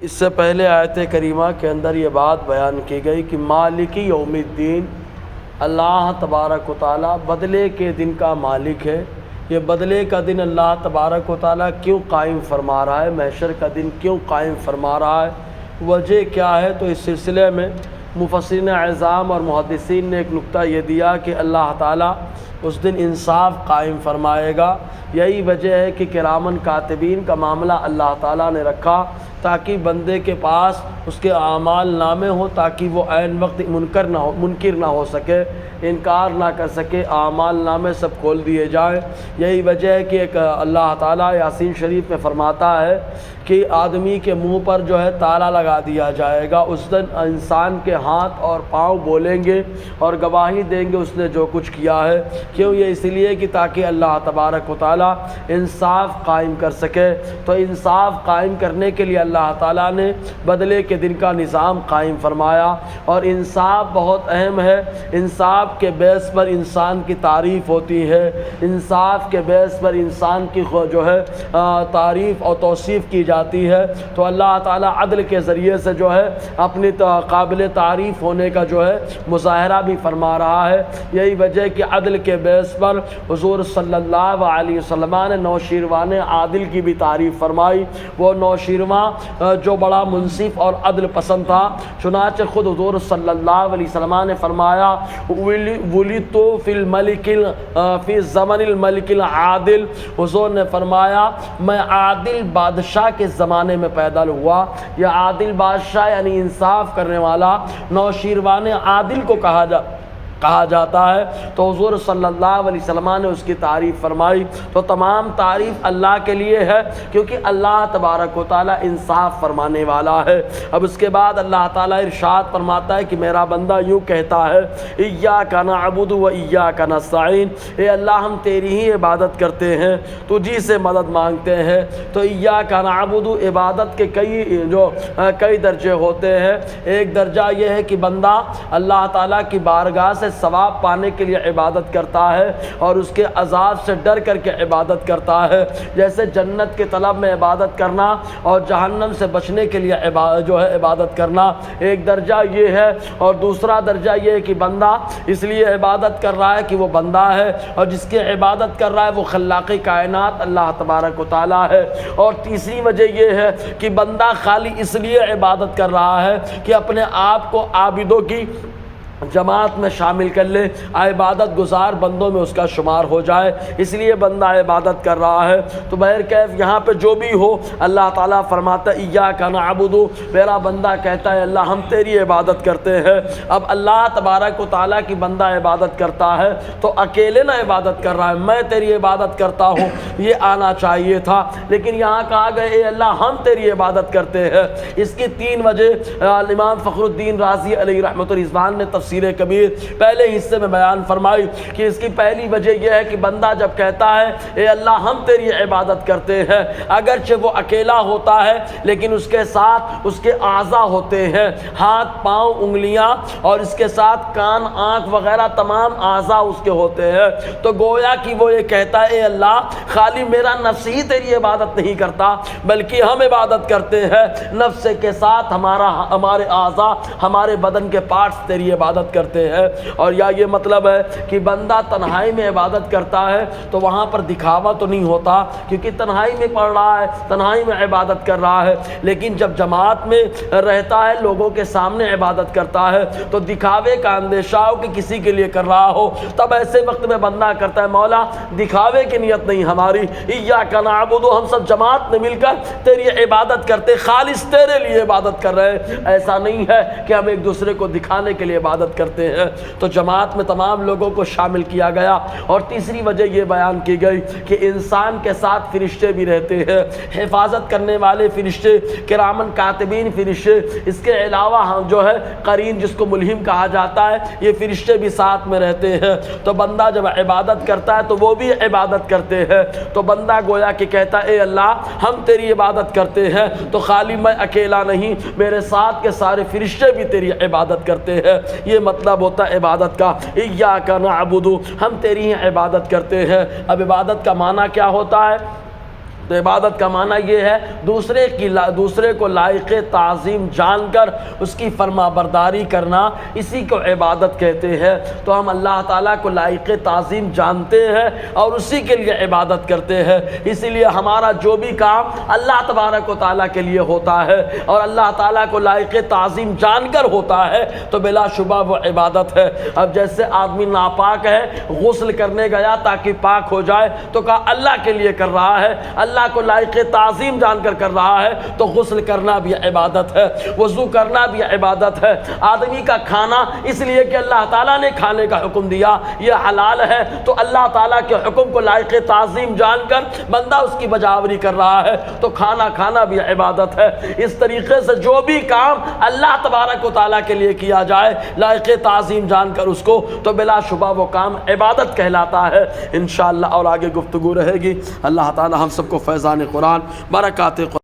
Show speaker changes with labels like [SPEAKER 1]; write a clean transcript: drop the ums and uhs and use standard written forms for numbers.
[SPEAKER 1] اس سے پہلے آیت کریمہ کے اندر یہ بات بیان کی گئی کہ مالک یوم الدین، اللہ تبارک و تعالیٰ بدلے کے دن کا مالک ہے۔ یہ بدلے کا دن اللہ تبارک و تعالیٰ کیوں قائم فرما رہا ہے، محشر کا دن کیوں قائم فرما رہا ہے، وجہ کیا ہے؟ تو اس سلسلے میں مفسرین اعظام اور محدثین نے ایک نقطہ یہ دیا کہ اللہ تعالیٰ اس دن انصاف قائم فرمائے گا۔ یہی وجہ ہے کہ کرامن کاتبین کا معاملہ اللہ تعالیٰ نے رکھا تاکہ بندے کے پاس اس کے اعمال نامے ہوں، تاکہ وہ عین وقت منکر نہ ہو سکے، انکار نہ کر سکے، اعمال نامے سب کھول دیے جائیں۔ یہی وجہ ہے کہ ایک اللہ تعالیٰ یاسین شریف میں فرماتا ہے کہ آدمی کے منہ پر جو ہے تالا لگا دیا جائے گا۔ اس دن انسان کے ہاتھ اور پاؤں بولیں گے اور گواہی دیں گے اس نے جو کچھ کیا ہے۔ کیوں؟ یہ اس لیے کہ تاکہ اللہ تبارک و تعالیٰ انصاف قائم کر سکے۔ تو انصاف قائم کرنے کے لیے اللہ تعالیٰ نے بدلے کے دن کا نظام قائم فرمایا، اور انصاف بہت اہم ہے۔ انصاف کے بیس پر انسان کی تعریف ہوتی ہے، انصاف کے بیس پر انسان کی جو ہے تعریف اور توصیف کی جاتی ہے۔ تو اللہ تعالیٰ عدل کے ذریعے سے جو ہے اپنی قابل تعریف ہونے کا جو ہے مظاہرہ بھی فرما رہا ہے۔ یہی وجہ کہ عدل کے بیس پر حضور صلی اللہ علیہ وسلم نے نوشیروان عادل کی بھی تعریف فرمائی۔ وہ نوشیرواں جو بڑا منصف اور عدل پسند تھا، چنانچہ خود حضور صلی اللہ علیہ وسلم نے فرمایا ولیدت فی زمن الملک العادل، حضور نے فرمایا میں عادل بادشاہ کے زمانے میں پیدا ہوا۔ یہ عادل بادشاہ یعنی انصاف کرنے والا نوشیروان عادل کو کہا جاتا ہے۔ تو حضور صلی اللہ علیہ وسلم نے اس کی تعریف فرمائی۔ تو تمام تعریف اللہ کے لیے ہے، کیونکہ اللہ تبارک و تعالیٰ انصاف فرمانے والا ہے۔ اب اس کے بعد اللہ تعالیٰ ارشاد فرماتا ہے کہ میرا بندہ یوں کہتا ہے ایاک نعبد و ایاک نستعین، اے اللہ ہم تیری ہی عبادت کرتے ہیں، تجھی سے مدد مانگتے ہیں۔ تو ایاک نعبد، عبادت کے کئی درجے ہوتے ہیں۔ ایک درجہ یہ ہے کہ بندہ اللہ تعالیٰ کی بارگاہ سے ثواب پانے کے لیے عبادت کرتا ہے اور اس کے عذاب سے ڈر کر کے عبادت کرتا ہے، جیسے جنت کے طلب میں عبادت کرنا اور جہنم سے بچنے کے لیے عبادت کرنا، ایک درجہ یہ ہے۔ اور دوسرا درجہ یہ ہے کہ بندہ اس لیے عبادت کر رہا ہے کہ وہ بندہ ہے، اور جس کی عبادت کر رہا ہے وہ خلاق کائنات اللہ تبارک و تعالیٰ ہے۔ اور تیسری وجہ یہ ہے کہ بندہ خالی اس لیے عبادت کر رہا ہے کہ اپنے آپ کو عابدوں کی جماعت میں شامل کر لے، عبادت گزار بندوں میں اس کا شمار ہو جائے، اس لیے بندہ عبادت کر رہا ہے۔ تو بہرکیف یہاں پہ جو بھی ہو، اللہ تعالیٰ فرماتا ہے ایاک نعبد، میرا بندہ کہتا ہے اللہ ہم تیری عبادت کرتے ہیں۔ اب اللہ تبارک و تعالیٰ کی بندہ عبادت کرتا ہے تو اکیلے نہ عبادت کر رہا ہے، میں تیری عبادت کرتا ہوں، یہ آنا چاہیے تھا، لیکن یہاں کہا گیا اے اللہ ہم تیری عبادت کرتے ہیں۔ اس کی تین وجہ امام فخر الدین رازی علیہ رحمۃ الرضوان نے تفسیر کبیر پہلے حصے میں بیان فرمائی کہ اس کی پہلی وجہ یہ ہے کہ بندہ جب کہتا ہے اے اللہ ہم تیری عبادت کرتے ہیں، اگرچہ وہ اکیلا ہوتا ہے لیکن اس کے ساتھ اس کے اعضاء ہوتے ہیں، ہاتھ پاؤں انگلیاں، اور اس کے ساتھ کان آنکھ وغیرہ تمام اعضاء اس کے ہوتے ہیں۔ تو گویا کہ وہ یہ کہتا ہے اے اللہ خالی میرا نفس ہی تیری عبادت نہیں کرتا بلکہ ہم عبادت کرتے ہیں، نفس کے ساتھ ہمارے اعضاء، ہمارے بدن کے پارٹس تیری عبادت کرتے ہیں۔ اور یا یہ مطلب ہے کہ بندہ تنہائی میں عبادت کرتا ہے تو وہاں پر دکھاوا تو نہیں ہوتا، کیونکہ تنہائی میں پڑھ رہا ہے، تنہائی میں عبادت کر رہا ہے، لیکن جب جماعت میں رہتا ہے، لوگوں کے سامنے عبادت کرتا ہے تو دکھاوے کا اندیشہ ہو کہ کسی کے لیے کر رہا ہو، تب ایسے وقت میں بندہ کرتا ہے مولا دکھاوے کی نیت نہیں ہماری، ایاک نعبد، ہم سب جماعت میں مل کر تیری عبادت کرتے، خالص تیرے لیے عبادت کر رہے ہیں، ایسا نہیں ہے کہ ہم ایک دوسرے کو دکھانے کے لیے عبادت کرتے ہیں۔ تو جماعت میں تمام لوگوں کو شامل کیا گیا۔ اور تیسری وجہ یہ بیان کی گئی کہ انسان کے ساتھ فرشتے بھی رہتے ہیں، حفاظت کرنے والے فرشتے، کرامن کاتبین فرشتے، اس کے علاوہ جو ہے قرین جس کو ملہم کہا جاتا ہے، یہ فرشتے بھی ساتھ میں رہتے ہیں۔ تو بندہ جب عبادت کرتا ہے تو وہ بھی عبادت کرتے ہیں۔ تو بندہ گویا کہ کہتا ہے اے اللہ ہم تیری عبادت کرتے ہیں، تو خالی میں اکیلا نہیں، میرے ساتھ کے سارے فرشتے بھی تیری عبادت کرتے ہیں۔ یہ مطلب ہوتا ہے عبادت کا، ایاک نعبد، ہم تیری ہی عبادت کرتے ہیں۔ اب عبادت کا معنی کیا ہوتا ہے؟ تو عبادت کا معنی یہ ہے دوسرے کو لائق تعظیم جان کر اس کی فرما برداری کرنا، اسی کو عبادت کہتے ہیں۔ تو ہم اللہ تعالیٰ کو لائق تعظیم جانتے ہیں اور اسی کے لیے عبادت کرتے ہیں، اسی لیے ہمارا جو بھی کام اللہ تبارک و تعالیٰ کے لیے ہوتا ہے اور اللہ تعالیٰ کو لائق تعظیم جان کر ہوتا ہے تو بلا شبہ وہ عبادت ہے۔ اب جیسے آدمی ناپاک ہے، غسل کرنے گیا تاکہ پاک ہو جائے تو کہا اللہ کے لیے کر رہا ہے، اللہ کو لائق تعظیم جان کر کر رہا ہے تو غسل کرنا بھی عبادت ہے، وضو کرنا بھی عبادت ہے۔ آدمی کا کھانا اس لیے کہ اللہ تعالیٰ نے کھانے کا حکم دیا یہ حلال ہے تو اللہ تعالیٰ کے حکم کو لائق تعظیم جان کر بندہ اس کی بجاوری کر رہا ہے تو کھانا کھانا بھی عبادت ہے۔ اس طریقے سے جو بھی کام اللہ تبارک و تعالیٰ کے لیے کیا جائے لائق تعظیم جان کر اس کو تو بلا شبہ وہ کام عبادت کہلاتا ہے۔ انشاءاللہ اور آگے گفتگو رہے گی۔ اللہ تعالیٰ ہم سب کو فیضان قرآن، برکات قرآن